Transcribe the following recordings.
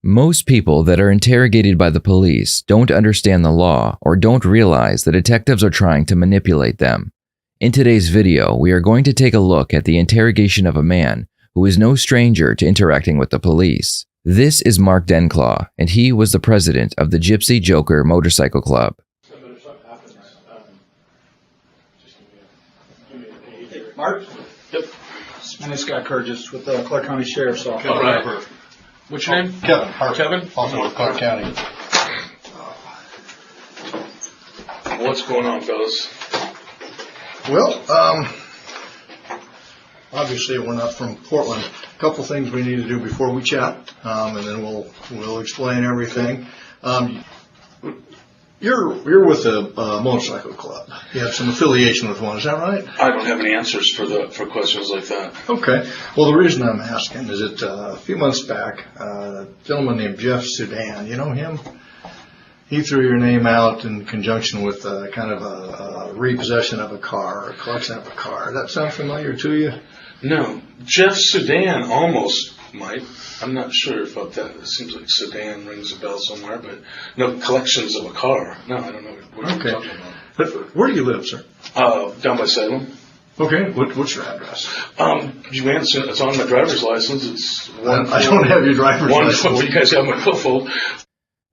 Most people that are interrogated by the police don't understand the law or don't realize the detectives are trying to manipulate them. In today's video, we are going to take a look at the interrogation of a man who is no stranger to interacting with the police. This is Mark Denclaw, and he was the president of the Gypsy Joker Motorcycle Club. Mark? Yep. My name's Scott Curtis with the Clark County Sheriff's Office. All right. What's your name? Kevin. Harper. Kevin? Also with Clark County. What's going on, fellas? Well, obviously we're not from Portland. A couple things we need to do before we chat, and then we'll explain everything. You're with a motorcycle club. You have some affiliation with one, is that right? I don't have any answers for questions like that. Okay. Well, the reason I'm asking is that a few months back, a gentleman named Jeff Sudan, you know him? He threw your name out in conjunction with kind of a repossession of a car, or a collection of a car. Does that sound familiar to you? No. Jeff Sudan almost might. I'm not sure about that. It seems like Sudan rings a bell somewhere, but no, collections of a car. No, I don't know what you're talking about. But where do you live, sir? Down by Salem. Okay. What's your address? You answer. It's on my driver's license. It's one. I don't have your driver's license. Well, you guys have my billfold.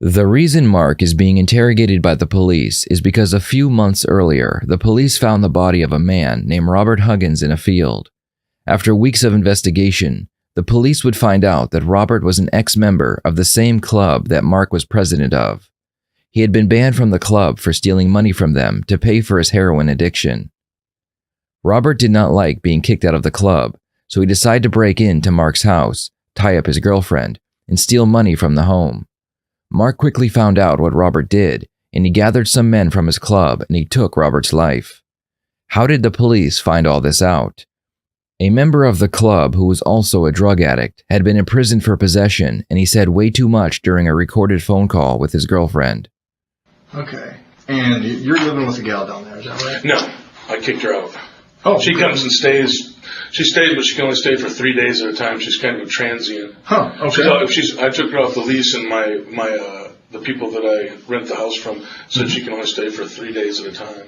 The reason Mark is being interrogated by the police is because a few months earlier, the police found the body of a man named Robert Huggins in a field. After weeks of investigation, the police would find out that Robert was an ex-member of the same club that Mark was president of. He had been banned from the club for stealing money from them to pay for his heroin addiction. Robert did not like being kicked out of the club, so he decided to break into Mark's house, tie up his girlfriend, and steal money from the home. Mark quickly found out what Robert did, and he gathered some men from his club and he took Robert's life. How did the police find all this out? A member of the club who was also a drug addict had been imprisoned for possession, and he said way too much during a recorded phone call with his girlfriend. Okay. And you're living with a gal down there, is that right? No, I kicked her out. Oh, she comes and stays. She stays, but she can only stay for 3 days at a time. She's kind of a transient. Huh. Okay. I took her off the lease, and the people that I rent the house from said she can only stay for 3 days at a time.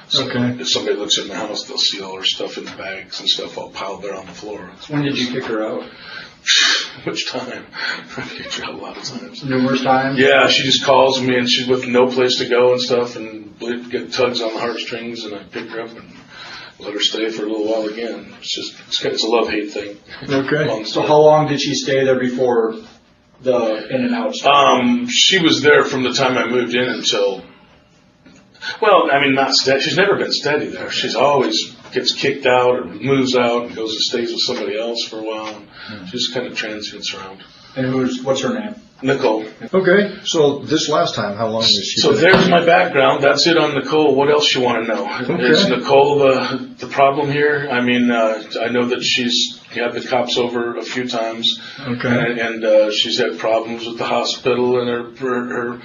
So if somebody looks in the house, they'll see all her stuff in the bags and stuff all piled there on the floor. When did you kick her out? Which time? I kicked her out a lot of times. Numerous times? Yeah, she just calls me, and she's with no place to go and stuff, and get tugs on the heartstrings, and I pick her up and let her stay for a little while again. It's a love-hate thing. Okay. So how long did she stay there before the in and out started? She was there from the time I moved in until, well, I mean, not steady. She's never been steady there. She's always gets kicked out or moves out and goes and stays with somebody else for a while. She's kind of transients around. And what's her name? Nicole. Okay. So this last time, how long has she So been? there's my background. That's it on Nicole. What else you want to know? Okay. Is Nicole the problem here? I mean, I know that she's had the cops over a few times. Okay. And she's had problems with the hospital and her.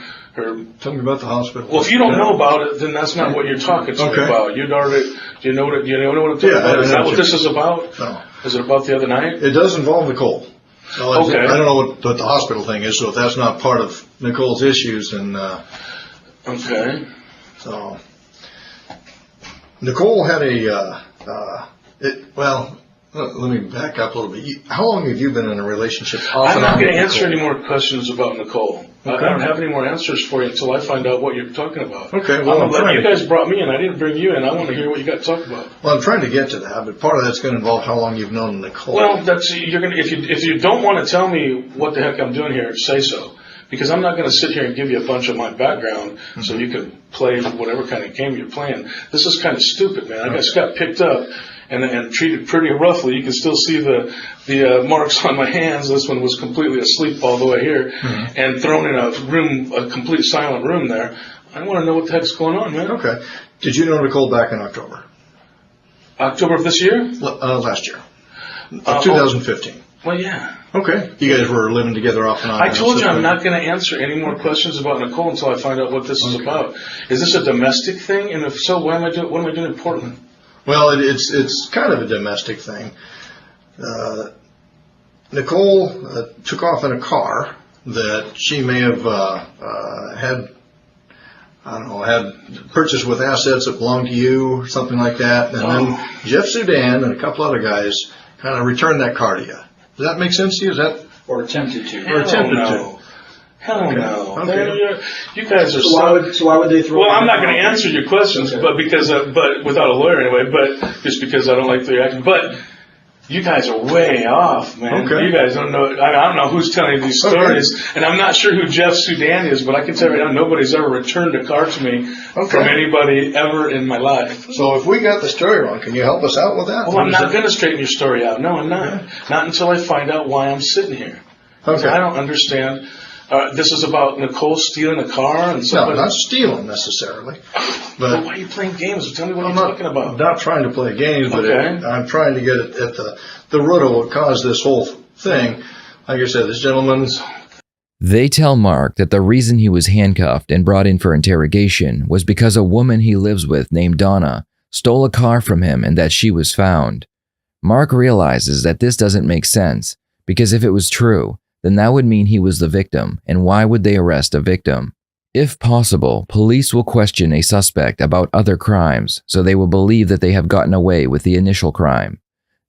Tell me about the hospital. Well, if you don't know about it, then that's not what you're talking to me about. You'd already. Do you know what I'm talking about? Is that what this is about? No. Is it about the other night? It does involve Nicole. So Okay. I don't know what the hospital thing is, so if that's not part of Nicole's issues, then Okay. so Nicole had let me back up a little bit. How long have you been in a relationship? I'm not going to answer any more questions about Nicole. Okay. I don't have any more answers for you until I find out what you're talking about. Okay, well, you guys brought me in. I didn't bring you in. I want to hear what you got to talk about. Well, I'm trying to get to that, but part of that's going to involve how long you've known Nicole. Well, if you don't want to tell me what the heck I'm doing here, say so. Because I'm not going to sit here and give you a bunch of my background so you can play whatever kind of game you're playing. This is kind of stupid, man. I just got picked up and treated pretty roughly. You can still see the marks on my hands. This one was completely asleep all the way here and thrown in a complete silent room there. I want to know what the heck's going on, man. Okay. Did you know Nicole back in October? October of this year? Last year. 2015. Well, yeah. Okay. You guys were living together off and on. I told you I'm not going to answer any more questions about Nicole until I find out what this is about. Is this a domestic thing? And if so, what am I doing in Portland? Well, it's kind of a domestic thing. Nicole took off in a car that she may have had purchased with assets that belonged to you, or something like that, and then Jeff Sudan and a couple other guys kind of returned that car to you. Does that make sense to you? Is that Or attempted to. or attempted no. Hell Okay. no. Okay. You guys are So why would they throw? Well, I'm not going to answer your questions, Okay. but without a lawyer anyway, but just because I don't like the reaction. But you guys are way off, man. Okay. You guys don't know. I don't know who's telling these stories, and I'm not sure who Jeff Sudan is, but I can tell you right now, nobody's ever returned a car to me from anybody ever in my life. So if we got the story wrong, can you help us out with that? Well, I'm not going to straighten your story out. No, I'm not. Not until I find out why I'm sitting here. Okay. I don't understand. This is about Nicole stealing a car and No, somebody. not stealing necessarily. But But why are you playing games? Tell me what I'm you're talking about. not trying to play games, but Okay. I'm trying to get at the root of what caused this whole thing. Like I said, this gentleman's. They tell Mark that the reason he was handcuffed and brought in for interrogation was because a woman he lives with named Donna stole a car from him and that she was found. Mark realizes that this doesn't make sense, because if it was true, then that would mean he was the victim, and why would they arrest a victim? If possible, police will question a suspect about other crimes, so they will believe that they have gotten away with the initial crime.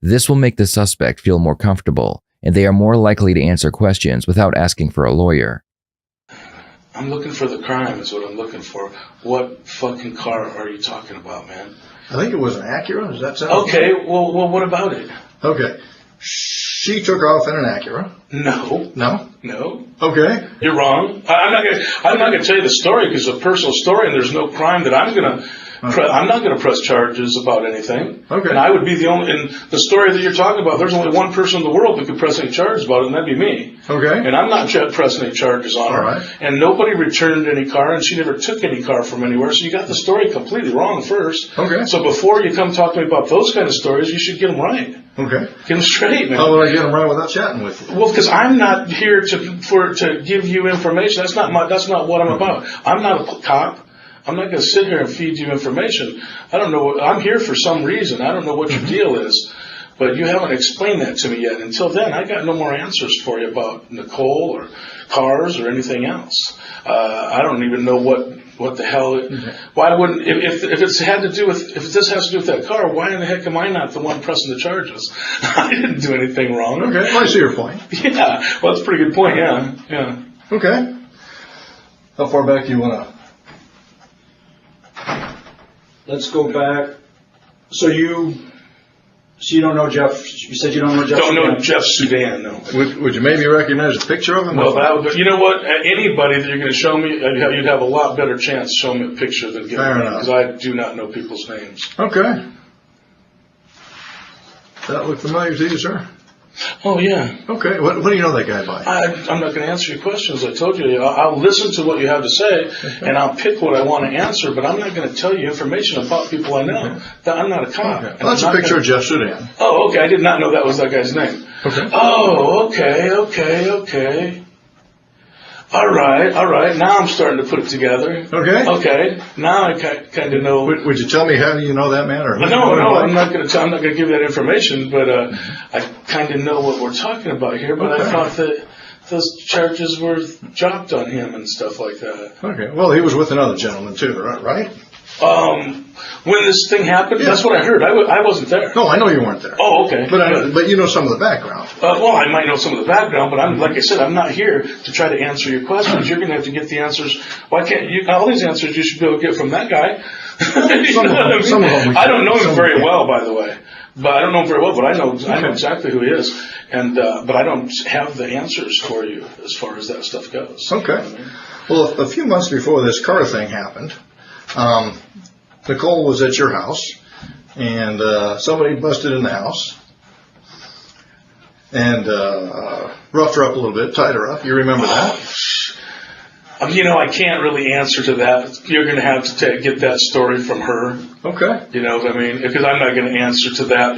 This will make the suspect feel more comfortable, and they are more likely to answer questions without asking for a lawyer. I'm looking for the crime is what I'm looking for. What fucking car are you talking about, man? I think it was an Acura. Does that sound Okay, well, what about it? Okay. She took off in an Acura. No, No? no, Okay. you're wrong. I'm not gonna tell you the story because it's a personal story, and there's no crime that I'm not gonna press charges about anything. Okay. And I would be the only, in the story that you're talking about, there's only one person in the world that could press any charges about it, and that'd be me. Okay. And I'm not pressing any charges on her. All right. And nobody returned any car, and she never took any car from anywhere. So you got the story completely wrong first. Okay. So before you come talk to me about those kind of stories, you should get them right. Okay. Get them straight, man. How would I get them right without chatting with you? Well, because I'm not here to give you information. That's not what I'm about. I'm not a cop. I'm not going to sit here and feed you information. I don't know. I'm here for some reason. I don't know what your deal is, but you haven't explained that to me yet. Until then, I got no more answers for you about Nicole or cars or anything else. I don't even know what the hell. Why wouldn't if this has to do with that car? Why in the heck am I not the one pressing the charges? I didn't do anything wrong. Okay. Well, I see your point. Yeah. Well, that's a pretty good point. Yeah. Okay. How far back do you want to? Let's go back. So you don't know Jeff? You said you don't know Jeff? Don't know Sudan? Jeff Sudan, no. Would you maybe recognize a picture of him? Well, you know what? Anybody that you're going to show me, you'd have a lot better chance showing me a picture than getting Fair me, enough. because I do not know people's names. Okay. That look familiar to you, sir? Oh, yeah. Okay. What do you know that guy by? I'm not going to answer your questions. I told you. I'll listen to what you have to say, and I'll pick what I want to answer, but I'm not going to tell you information about people I know. I'm not a cop. Okay. And Well, that's I'm a not picture gonna- of Jeff Sudan. Oh, okay. I did not know that was that guy's name. Okay. Oh, okay. All right. Now I'm starting to put it together. Okay. Okay. Now I kind of know. Would you tell me how you know that man? Or No, I'm not going to give that information, but I kind of know what we're talking about here. But I Okay. thought that those charges were dropped on him and stuff like that. Okay. Well, he was with another gentleman too, right? When this thing happened, Yeah. that's what I heard. I wasn't there. No, I know you weren't there. Oh, okay. But you know some of the background. Well, I might know some of the background, but like I said, I'm not here to try to answer your questions. You're going to have to get the answers. Why can't you? All these answers you should be able to get from that guy. Some of them we I don't know some him very we can't. well, by the way. But I don't know him very well, but I know exactly who he is. And but I don't have the answers for you as far as that stuff goes. Okay. Well, a few months before this car thing happened, Nicole was at your house, and somebody busted in the house and roughed her up a little bit, tied her up. You remember that? I can't really answer to that. You're going to have to get that story from her. Okay. You know what I mean? Because I'm not going to answer to that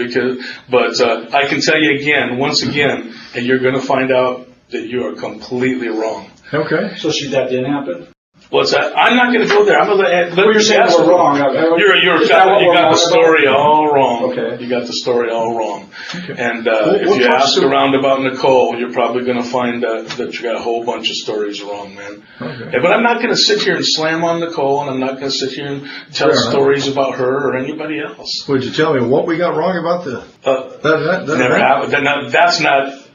but I can tell you once again, and you're going to find out that you are completely wrong. Okay. So that didn't happen? What's that? I'm not going to go there. I'm going to let Well, you're saying ask we're her. wrong. You got the story all wrong. Okay. You got the story all wrong. Okay. And We'll if you talk ask soon. around about Nicole, you're probably going to find that you got a whole bunch of stories wrong, man. Okay. Yeah, but I'm not going to sit here and slam on Nicole, and I'm not going to sit here and tell Fair enough. stories about her or anybody else. Would you tell me what we got wrong about the? That Never happened.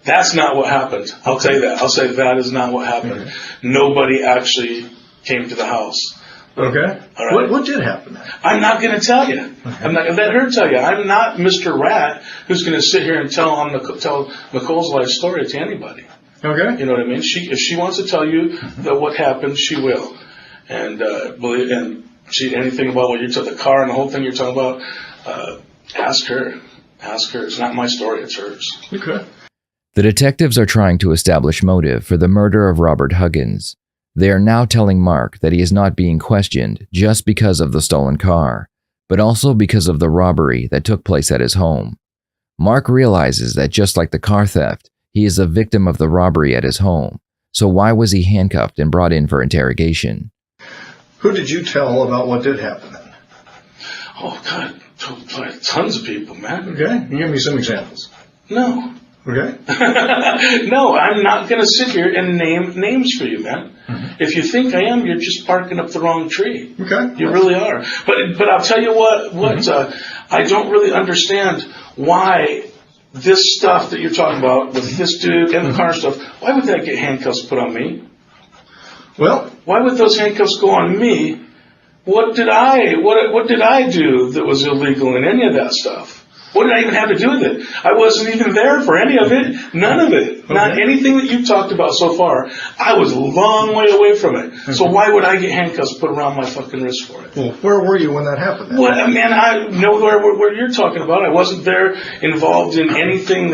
That's not what happened. I'll tell you that. I'll say that is not what happened. Okay. Nobody actually came to the house. Okay. All right. What did happen then? I'm not going to tell you. I'm not going to let her tell you. I'm not Mr. Rat who's going to sit here and tell Nicole's life story to anybody. Okay. You know what I mean? If she wants to tell you that what happened, she will. And anything about what you're talking, the car and the whole thing you're talking about, ask her. Ask her. It's not my story. It's hers. Okay. The detectives are trying to establish motive for the murder of Robert Huggins. They are now telling Mark that he is not being questioned just because of the stolen car, but also because of the robbery that took place at his home. Mark realizes that just like the car theft, he is a victim of the robbery at his home. So why was he handcuffed and brought in for interrogation? Who did you tell about what did happen then? Oh, God. Tons of people, man. Okay. Give me some examples. No. Okay. No, I'm not going to sit here and name names for you, man. Mm-hmm. If you think I am, you're just barking up the wrong tree. Okay. You really are. But I'll tell you what I don't really understand why this stuff that you're talking about with this dude and the car stuff, why would that get handcuffs put on me? Well, Why would those handcuffs go on me? What did I do that was illegal in any of that stuff? What did I even have to do with it? I wasn't even there for any of it. None of it. Okay. Not anything that you've talked about so far. I was a long way away from it. So why would I get handcuffs put around my fucking wrist for it? well, where were you when that happened then? What, man, I know where you're talking about. I wasn't there involved in anything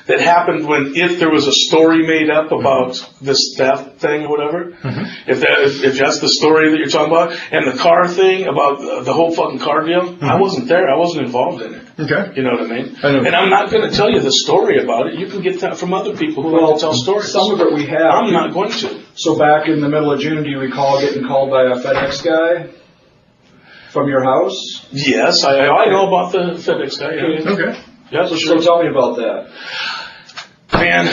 that happened if there was a story made up about this theft thing or whatever. Mm-hmm. If that's the story that you're talking about, and the car thing about the whole fucking car deal, I wasn't there. I wasn't involved in it. Okay. You know what I mean? I know. And I'm not going to tell you the story about it. You can get that from other people who like to tell stories. Some of it we have. I'm not going to. So back in the middle of June, do you recall getting called by a FedEx guy from your house? Yes, I know about the FedEx guy. Yeah, Okay. yeah, So sure. tell me about that. Man,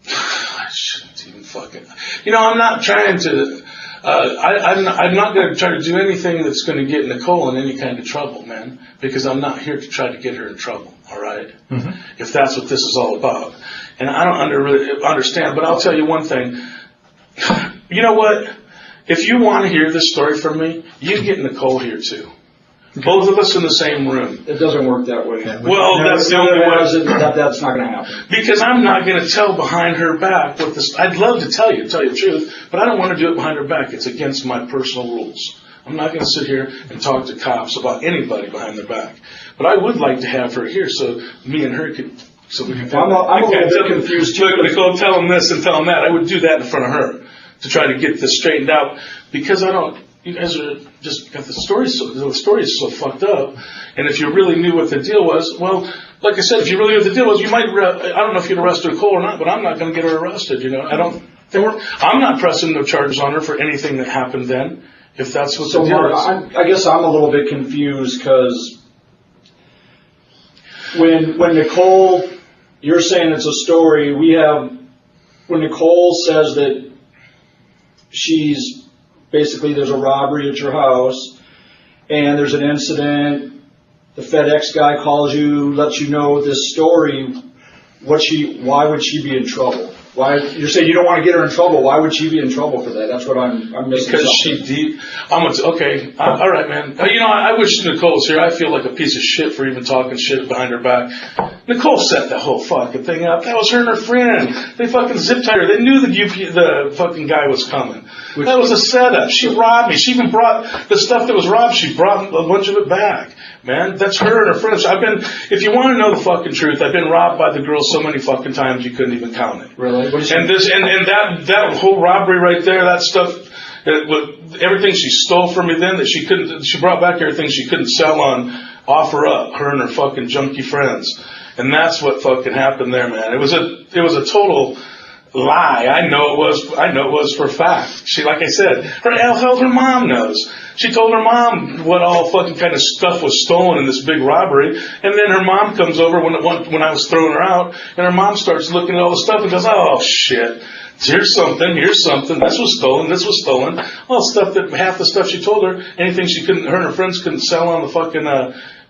I shouldn't even fucking. I'm not trying to. I'm not going to try to do anything that's going to get Nicole in any kind of trouble, man. Because I'm not here to try to get her in trouble. All right. Mm-hmm. If that's what this is all about, and I don't really understand. But I'll tell you one thing. You know what? If you want to hear this story from me, you get Nicole here too. Both of us in the same room. It doesn't work that way. Well, that's the only way. That's not going to happen. Because I'm not going to tell behind her back what this. I'd love to tell you the truth, but I don't want to do it behind her back. It's against my personal rules. I'm not going to sit here and talk to cops about anybody behind their back. But I would like to have her here so me and her could. So we can. I'm a little bit confused too. Look, Nicole, tell them this and tell them that. I would do that in front of her to try to get this straightened out because I don't. You guys are just got the story is so fucked up. And if you really knew what the deal was, well, like I said, if you really knew what the deal was, you might. I don't know if you'd arrest Nicole or not, but I'm not going to get her arrested. I'm not pressing no charges on her for anything that happened then. If that's what the deal is. I guess I'm a little bit confused because when Nicole, you're saying it's a story. When Nicole says that there's a robbery at your house and there's an incident, the FedEx guy calls you, lets you know this story, why would she be in trouble? Why, you're saying you don't want to get her in trouble. Why would she be in trouble for that? That's what I'm missing. Because okay, all right, man. I wish Nicole was here. I feel like a piece of shit for even talking shit behind her back. Nicole set the whole fucking thing up. That was her and her friend. They fucking zip tied her. They knew the fucking guy was coming. That was a setup. She robbed me. She even brought the stuff that was robbed. She brought a bunch of it back. Man, that's her and her friends. If you want to know the fucking truth, I've been robbed by the girl so many fucking times you couldn't even count it. Really? And that whole robbery right there, that stuff, everything she stole from me then that she brought back everything she couldn't sell on offer up, her and her fucking junkie friends. And that's what fucking happened there, man. It was a total lie. I know it was for a fact. She, like I said, her mom knows. She told her mom what all fucking kind of stuff was stolen in this big robbery, and then her mom comes over when I was throwing her out, and her mom starts looking at all the stuff and goes, "Oh shit, here's something, this was stolen." Well, stuff that half the stuff she told her, anything her and her friends couldn't sell on the fucking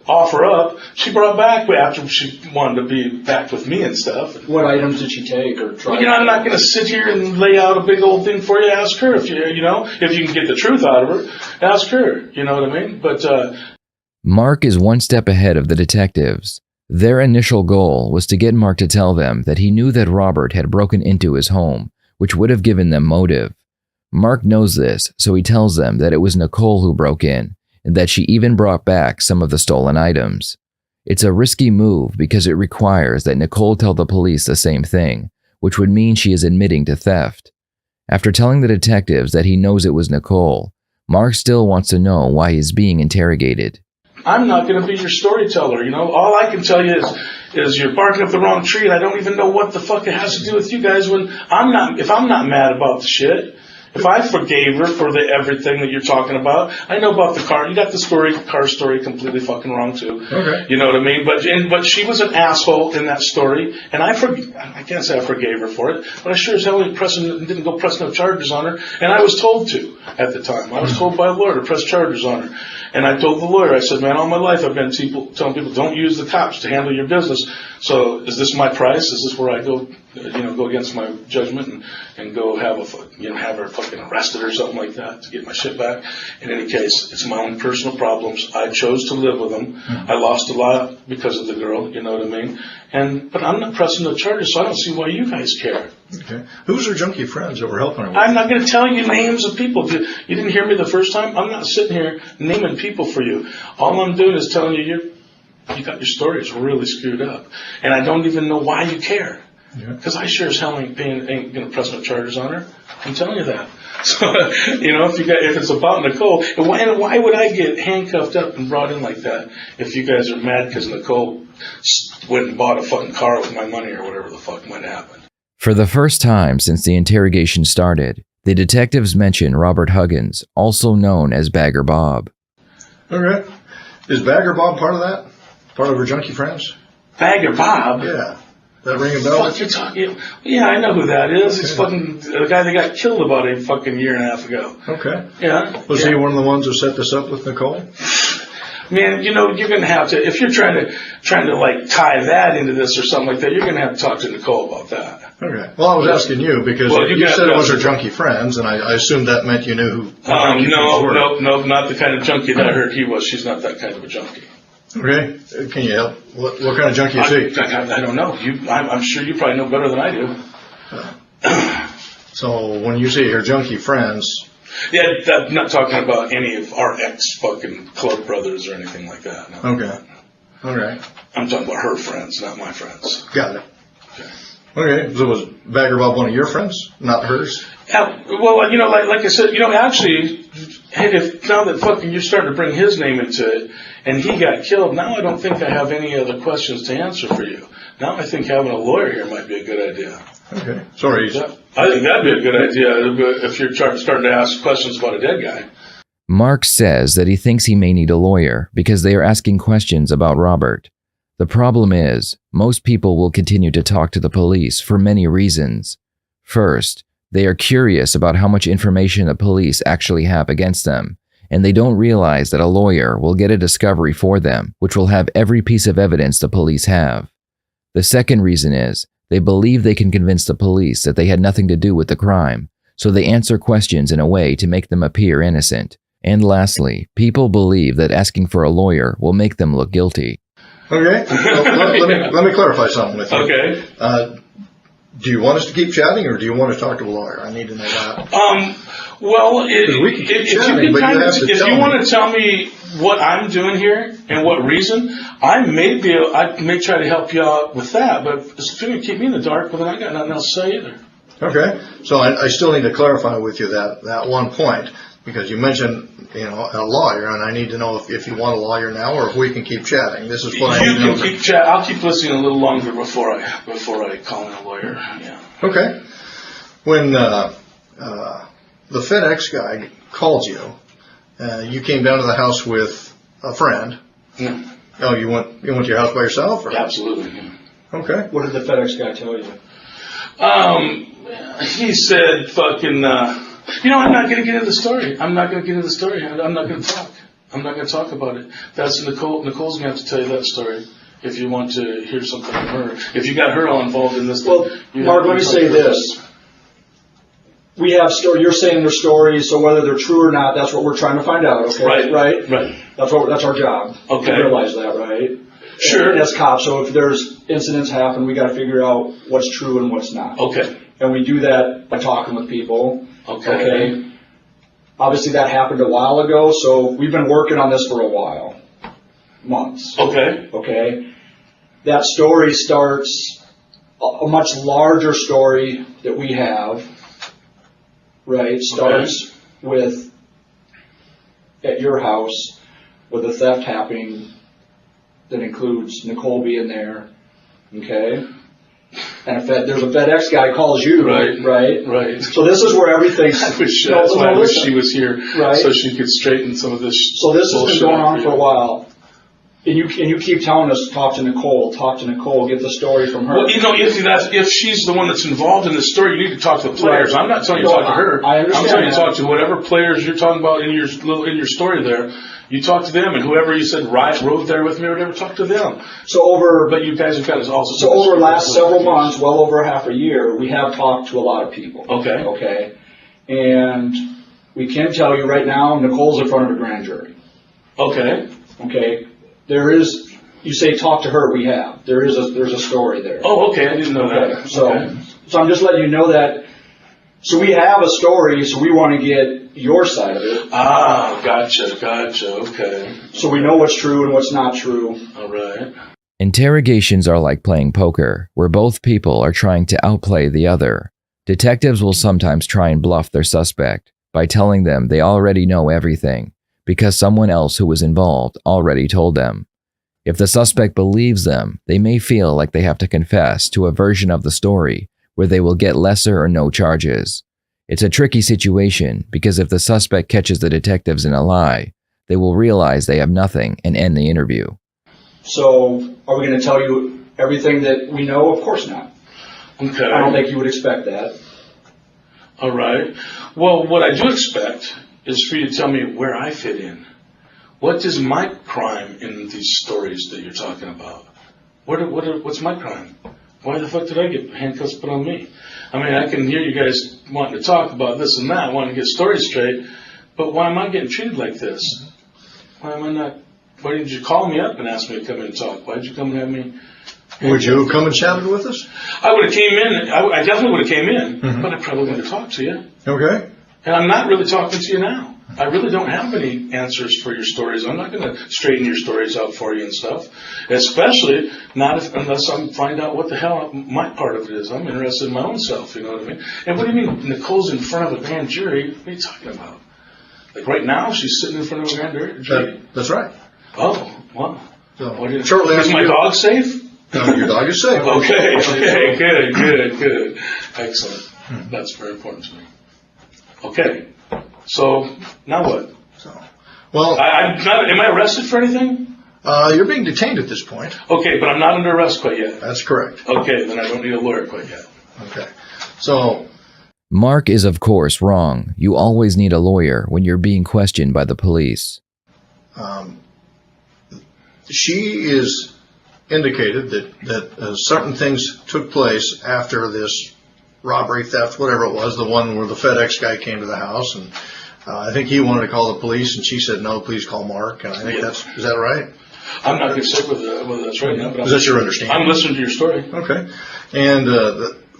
offer up, she brought back after she wanted to be back with me and stuff. What items did she take or try? Well, I'm not going to sit here and lay out a big old thing for you. Ask her if you can get the truth out of her. Ask her. You know what I mean? But Mark is one step ahead of the detectives. Their initial goal was to get Mark to tell them that he knew that Robert had broken into his home, which would have given them motive. Mark knows this, so he tells them that it was Nicole who broke in, and that she even brought back some of the stolen items. It's a risky move because it requires that Nicole tell the police the same thing, which would mean she is admitting to theft. After telling the detectives that he knows it was Nicole, Mark still wants to know why he's being interrogated. I'm not going to be your storyteller, All I can tell you is you're barking up the wrong tree, and I don't even know what the fuck it has to do with you guys if I'm not mad about the shit. If I forgave her for everything that you're talking about, I know about the car. You got the car story completely fucking wrong too. Okay. You know what I mean? But she was an asshole in that story, and I can't say I forgave her for it, but I sure as hell didn't go press no charges on her, and I was told to at the time. I was told by a lawyer to press charges on her. And I told the lawyer, I said, man, all my life I've been telling people, don't use the cops to handle your business. So is this my price? Is this where I go against my judgment and go have her fucking arrested or something like that to get my shit back? In any case, it's my own personal problems. I chose to live with them. I lost a lot because of the girl, you know what I mean? But I'm not pressing no charges, so I don't see why you guys care. Okay. Who's her junkie friends that were helping her? I'm not going to tell you names of people. You didn't hear me the first time? I'm not sitting here naming people for you. All I'm doing is telling you you got your stories really screwed up. And I don't even know why you care. Because I sure as hell ain't going to press no charges on her. I'm telling you that. So, if it's about Nicole, and why would I get handcuffed up and brought in like that if you guys are mad because Nicole went and bought a fucking car with my money or whatever the fuck might happen? For the first time since the interrogation started, the detectives mention Robert Huggins, also known as Bagger Bob. Okay. Is Bagger Bob part of that? Part of her junkie friends? Bagger Bob? Yeah. That ring a bell? Fuck, you're talking? Yeah, I know who that is. He's fucking the guy that got killed about a fucking year and a half ago. Okay. Yeah. Was he one of the ones who set this up with Nicole? Man, you're going to have to, if you're trying to like tie that into this or something like that, you're going to have to talk to Nicole about that. Okay. Well, I was asking you because you said it was her junkie friends, and I assumed that meant you knew who junkie friends were. No, not the kind of junkie that I heard he was. She's not that kind of a junkie. Okay. Can you help? What kind of junkie is he? I don't know. I'm sure you probably know better than I do. So when you say her junkie friends... Yeah, I'm not talking about any of our ex-fucking club brothers or anything like that. No. Okay. All right. I'm talking about her friends, not my friends. Got it. Okay. Okay. So was Bagger Bob one of your friends, not hers? Well, like I said, actually, now that fucking you're starting to bring his name into it, and he got killed, now I don't think I have any other questions to answer for you. Now I think having a lawyer here might be a good idea. Okay. Sorry. I think that'd be a good idea if you're starting to ask questions about a dead guy. Mark says that he thinks he may need a lawyer because they are asking questions about Robert. The problem is, most people will continue to talk to the police for many reasons. First, they are curious about how much information the police actually have against them, and they don't realize that a lawyer will get a discovery for them, which will have every piece of evidence the police have. The second reason is, they believe they can convince the police that they had nothing to do with the crime, so they answer questions in a way to make them appear innocent. And lastly, people believe that asking for a lawyer will make them look guilty. Okay. Well, let me clarify something with you. Okay. Do you want us to keep chatting, or do you want to talk to a lawyer? I need to know that. Well, if you want to tell me what I'm doing here and what reason, I may try to help you out with that. But if you're going to keep me in the dark, well, then I got nothing else to say either. Okay. So I still need to clarify with you that one point, because you mentioned a lawyer, and I need to know if you want a lawyer now or if we can keep chatting. This is what I need to know. I'll keep listening a little longer before I call in a lawyer. Yeah. Okay. When the FedEx guy called you, you came down to the house with a friend. No. Oh, you went to your house by yourself? Or? Absolutely. Yeah. Okay. What did the FedEx guy tell you? He said, "Fucking, I'm not going to get into the story. I'm not going to get into the story. I'm not going to talk. I'm not going to talk about it. That's Nicole. Nicole's going to have to tell you that story if you want to hear something from her. If you got her all involved in this." Well, Mark, let me say this. We have you're saying their stories, so whether they're true or not, that's what we're trying to find out. Okay. Right. That's our job. Okay. To realize that, right? Sure. And as cops, so if there's incidents happen, we got to figure out what's true and what's not. Okay. And we do that by talking with people. Okay. Obviously, that happened a while ago, so we've been working on this for a while, months. Okay. That story starts a much larger story that we have. Right, starts with at your house with a theft happening that includes Nicole being there, okay? And there's a FedEx guy calls you, right? So this is where everything. That's why I wish she was here, right? So she could straighten some of this. So this has been going on for a while. And you keep telling us, talk to Nicole, get the story from her. Well, if she's the one that's involved in this story, you need to talk to the players. Right. I'm not telling you to talk to her. I understand. I'm telling you to talk to whatever players you're talking about in your story there. You talk to them, and whoever you said rode there with me or whatever, talk to them. But you guys have got to also. So over the last several months, well over half a year, we have talked to a lot of people. Okay. And we can tell you right now, Nicole's in front of a grand jury. Okay. There is, you say talk to her, there's a story there. Oh, okay, I didn't know that. So I'm just letting you know that, so we have a story, so we want to get your side of it. Ah, gotcha, okay. So we know what's true and what's not true. All right. Interrogations are like playing poker, where both people are trying to outplay the other. Detectives will sometimes try and bluff their suspect by telling them they already know everything, because someone else who was involved already told them. If the suspect believes them, they may feel like they have to confess to a version of the story where they will get lesser or no charges. It's a tricky situation because if the suspect catches the detectives in a lie, they will realize they have nothing and end the interview. So, are we going to tell you everything that we know? Of course not. Okay. I don't think you would expect that. All right. Well, what I do expect is for you to tell me where I fit in. What is my crime in these stories that you're talking about? What's my crime? Why the fuck did I get handcuffs put on me? I mean, I can hear you guys wanting to talk about this and that, wanting to get stories straight, but why am I getting treated like this? Why didn't you call me up and ask me to come in and talk? Why did you come and have me? Would you have come and chatted with us? I would have came in. I definitely would have came in, but I probably wouldn't have talked to you. Okay. And I'm not really talking to you now. I really don't have any answers for your stories. I'm not going to straighten your stories out for you and stuff. Especially unless I find out what the hell my part of it is. I'm interested in my own self, you know what I mean? And what do you mean Nicole's in front of a grand jury? What are you talking about? Like right now, she's sitting in front of a grand jury? That's right. Oh, wow. So, is my dog safe? No, your dog is safe. Okay, good. Excellent. That's very important to me. Okay, so now what? Am I arrested for anything? You're being detained at this point. Okay, but I'm not under arrest quite yet. That's correct. Okay, then I don't need a lawyer quite yet. Okay, so Mark is of course wrong. You always need a lawyer when you're being questioned by the police. She is indicated that certain things took place after this robbery, theft, whatever it was, the one where the FedEx guy came to the house, and I think he wanted to call the police, and she said, no, please call Mark, and I think is that right? I'm not going to say whether that's right now, but is that your understanding? I'm listening to your story. Okay. And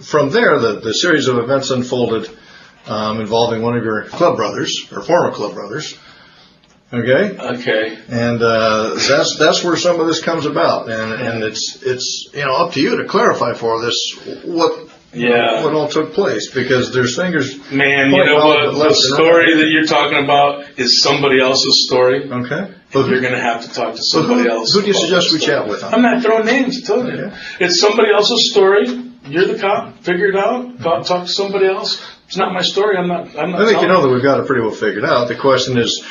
from there, the series of events unfolded involving one of your club brothers, or former club brothers. Okay. Okay. And that's where some of this comes about, and it's up to you to clarify for this what all took place, because there's fingers. Man, you know what? The story that you're talking about is somebody else's story. Okay. But you're going to have to talk to somebody else. Who do you suggest we chat with? I'm not throwing names, I'm telling you. It's somebody else's story. You're the cop. Figure it out. Talk to somebody else. It's not my story. I'm not. I think you know that we've got it pretty well figured out. The question is,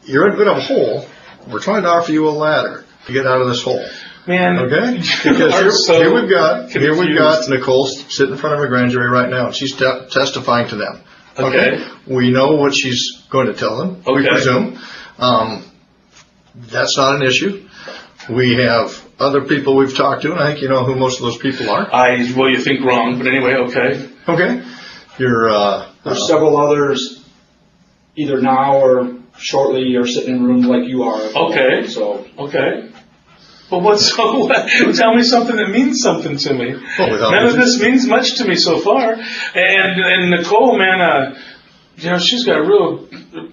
you're in a bit of a hole. We're trying to offer you a ladder to get out of this hole. Man, okay? Because here we've got Nicole sitting in front of a grand jury right now, and she's testifying to them. Okay. We know what she's going to tell them. Okay. We presume. That's not an issue. We have other people we've talked to, and I think you know who most of those people are. Well, you think wrong, but anyway, okay. Okay. There's several others, either now or shortly, are sitting in rooms like you are. Okay. Okay. Well, tell me something that means something to me. Well, none of this means much to me so far. And Nicole, man, she's got real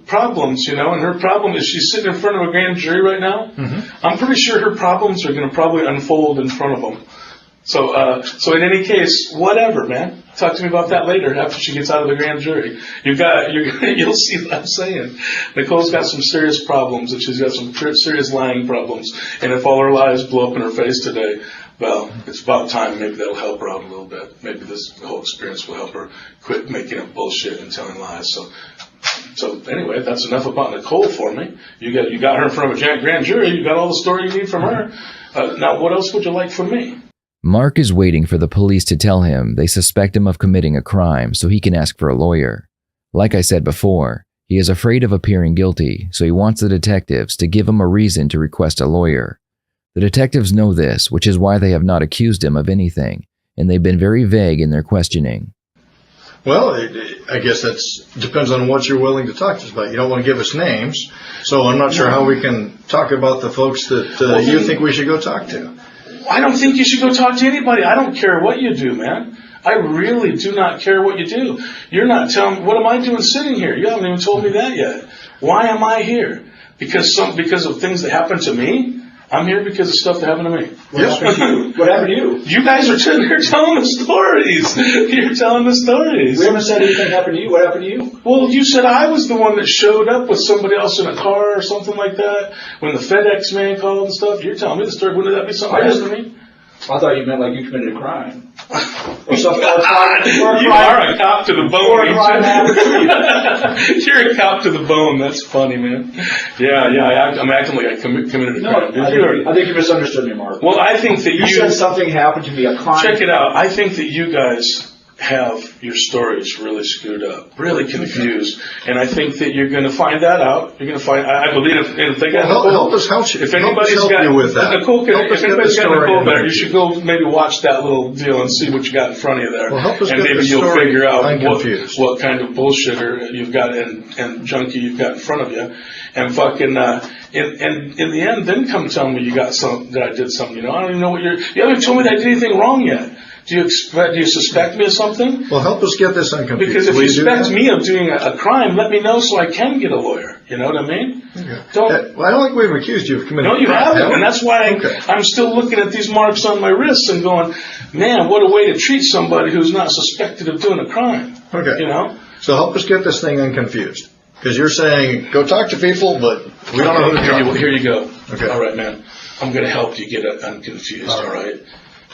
problems, and her problem is she's sitting in front of a grand jury right now. Mm-hmm. I'm pretty sure her problems are going to probably unfold in front of them. So in any case, whatever, man. Talk to me about that later after she gets out of the grand jury. You'll see what I'm saying. Nicole's got some serious problems, and she's got some serious lying problems. And if all her lies blow up in her face today, well, it's about time. Maybe that'll help her out a little bit. Maybe this whole experience will help her quit making up bullshit and telling lies. So anyway, that's enough about Nicole for me. You got her in front of a grand jury. You got all the story you need from her. Now, what else would you like from me? Mark is waiting for the police to tell him they suspect him of committing a crime so he can ask for a lawyer. Like I said before, he is afraid of appearing guilty, so he wants the detectives to give him a reason to request a lawyer. The detectives know this, which is why they have not accused him of anything, and they've been very vague in their questioning. Well, I guess that depends on what you're willing to talk to us about. You don't want to give us names, so I'm not sure how we can talk about the folks that you think we should go talk to. I don't think you should go talk to anybody. I don't care what you do, man. I really do not care what you do. You're not telling me, what am I doing sitting here? You haven't even told me that yet. Why am I here? Because of things that happened to me? I'm here because of stuff that happened to me. What happened to you? You guys are telling the stories. You're telling the stories. We haven't said anything happened to you. What happened to you? Well, you said I was the one that showed up with somebody else in a car or something like that. When the FedEx man called and stuff. You're telling me the story. Wouldn't that be something else to me? I thought you meant like you committed a crime. Or something. You are a cop to the bone. You're a cop to the bone. That's funny, man. Yeah. I'm acting like I committed a crime. I think you misunderstood me, Mark. Well, I think that you said something happened to me, a crime. Check it out. I think that you guys have your stories really screwed up, really confused, and I think that you're going to find that out. You're going to find. I believe if they got help us help you. If anybody's got you with that, Nicole, if anybody's got Nicole better, you should go maybe watch that little deal and see what you got in front of you there, and maybe you'll figure out what kind of bullshitter you've got and junkie you've got in front of you, and fucking in the end, then come tell me that I did something. I don't even know what you haven't told me that I did anything wrong yet. Do you suspect me of something? Well, help us get this unconfused. Because if you suspect me of doing a crime, let me know so I can get a lawyer. You know what I mean? Okay. I don't think we've accused you of committing a crime. No, you haven't. And that's why I'm still looking at these marks on my wrists and going, man, what a way to treat somebody who's not suspected of doing a crime. Okay. So help us get this thing unconfused. Because you're saying, go talk to people, but we don't know who to talk to. Here you go. Okay. All right, man. I'm going to help you get unconfused, all right?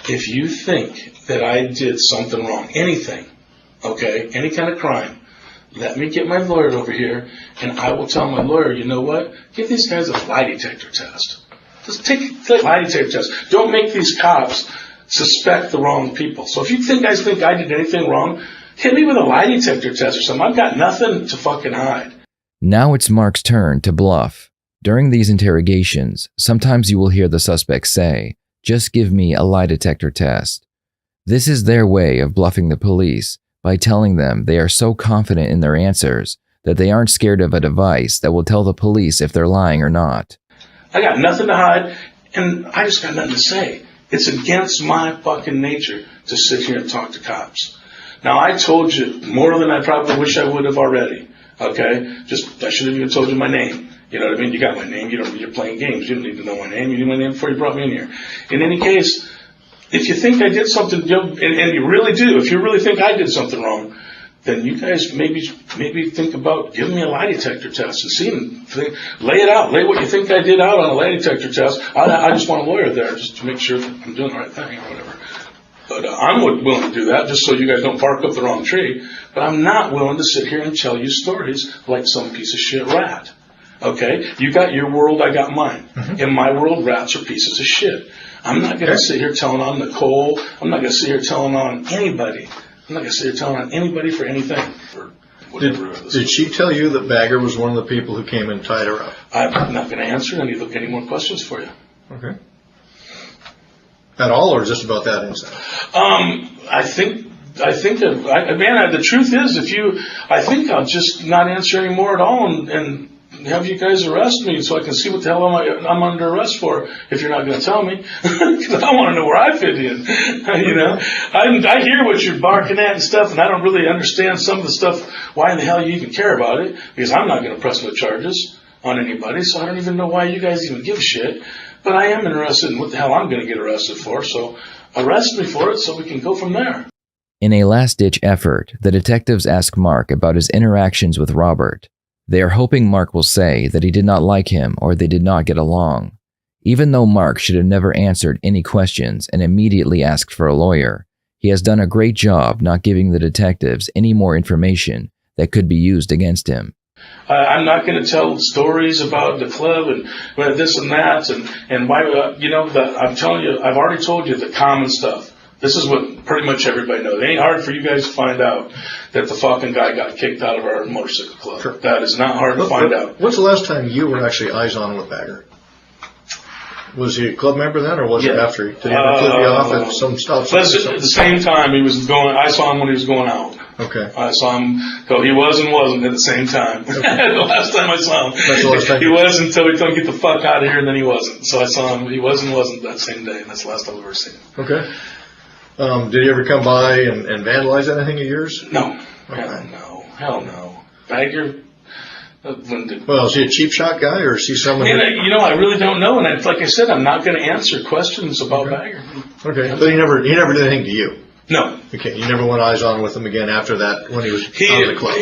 If you think that I did something wrong, anything, any kind of crime, let me get my lawyer over here, and I will tell my lawyer, you know what? Give these guys a lie detector test. Just take a lie detector test. Don't make these cops suspect the wrong people. So if you guys think I did anything wrong, hit me with a lie detector test or something. I've got nothing to fucking hide. Now it's Mark's turn to bluff. During these interrogations, sometimes you will hear the suspect say, "Just give me a lie detector test." This is their way of bluffing the police by telling them they are so confident in their answers that they aren't scared of a device that will tell the police if they're lying or not. I got nothing to hide, and I just got nothing to say. It's against my fucking nature to sit here and talk to cops. Now, I told you more than I probably wish I would have already, I should have even told you my name. You know what I mean? You got my name. You're playing games. You don't need to know my name. You knew my name before you brought me in here. In any case, if you think I did something, and you really do, if you really think I did something wrong, then you guys maybe think about giving me a lie detector test and lay it out. Lay what you think I did out on a lie detector test. I just want a lawyer there just to make sure that I'm doing the right thing or whatever. But I'm willing to do that just so you guys don't bark up the wrong tree. But I'm not willing to sit here and tell you stories like some piece of shit rat. Okay? You got your world, I got mine. In my world, rats are pieces of shit. I'm not going to sit here telling on Nicole. I'm not going to sit here telling on anybody. I'm not going to sit here telling on anybody for anything. Did she tell you that Bagger was one of the people who came and tied her up? I'm not going to answer any more questions for you. Okay. At all, or just about that incident? I think the truth is, I think I'll just not answer anymore at all and have you guys arrest me so I can see what the hell I'm under arrest for if you're not going to tell me. Because I want to know where I fit in. I hear what you're barking at and stuff, and I don't really understand some of the stuff, why in the hell you even care about it, because I'm not going to press no charges on anybody, so I don't even know why you guys even give a shit. But I am interested in what the hell I'm going to get arrested for, so arrest me for it so we can go from there. In a last-ditch effort, the detectives ask Mark about his interactions with Robert. They are hoping Mark will say that he did not like him or they did not get along. Even though Mark should have never answered any questions and immediately asked for a lawyer, he has done a great job not giving the detectives any more information that could be used against him. I'm not going to tell stories about the club and this and that and why, I'm telling you, I've already told you the common stuff. This is what pretty much everybody knows. It ain't hard for you guys to find out that the fucking guy got kicked out of our motorcycle club. Sure. That is not hard to find out. When's the last time you were actually eyes on with Bagger? Was he a club member then, or was it after? Did he ever flip you off at some stop sign? At the same time, he was going. I saw him when he was going out. Okay. I saw him go. He was and wasn't at the same time. Okay. The last time I saw him, that's the last time. He was until he told him get the fuck out of here, and then he wasn't. So I saw him. He was and wasn't that same day. And that's the last time I've ever seen him. Okay. Did he ever come by and vandalize anything of yours? No. Okay. Hell no. Bagger. Well, is he a cheap shot guy, or is he someone? I really don't know, and like I said, I'm not going to answer questions about Bagger. Okay, but he never did anything to you. No. Okay, you never went eyes on with him again after that when he was out of the club.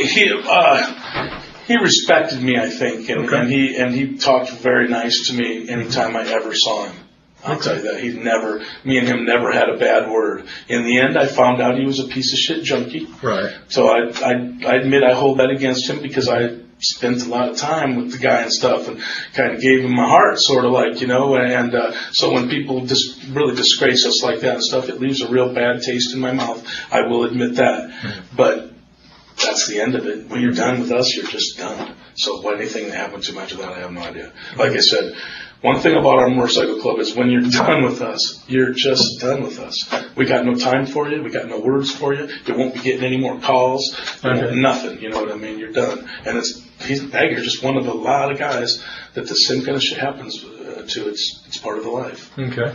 He respected me, I think, and he talked very nice to me anytime I ever saw him. I'll tell you that. Me and him never had a bad word. In the end, I found out he was a piece of shit junkie. Right. So I admit I hold that against him because I spent a lot of time with the guy and stuff and kind of gave him my heart, sort of like, and so when people just really disgrace us like that and stuff, it leaves a real bad taste in my mouth. I will admit that. Mm-hmm. But that's the end of it. When you're done with us, you're just done. So anything that happened too much of that, I have no idea. Like I said, one thing about our motorcycle club is when you're done with us, you're just done with us. We got no time for you. We got no words for you. You won't be getting any more calls. Nothing. You know what I mean? You're done. And Bagger's just one of a lot of guys that the same kind of shit happens to. It's part of the life. Okay.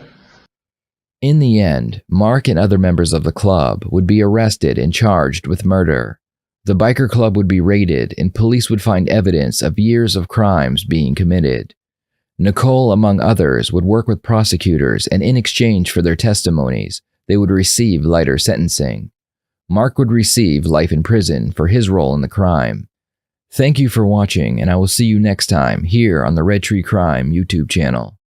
In the end, Mark and other members of the club would be arrested and charged with murder. The biker club would be raided and police would find evidence of years of crimes being committed. Nicole, among others, would work with prosecutors, and in exchange for their testimonies, they would receive lighter sentencing. Mark would receive life in prison for his role in the crime. Thank you for watching, and I will see you next time here on the Red Tree Crime YouTube channel.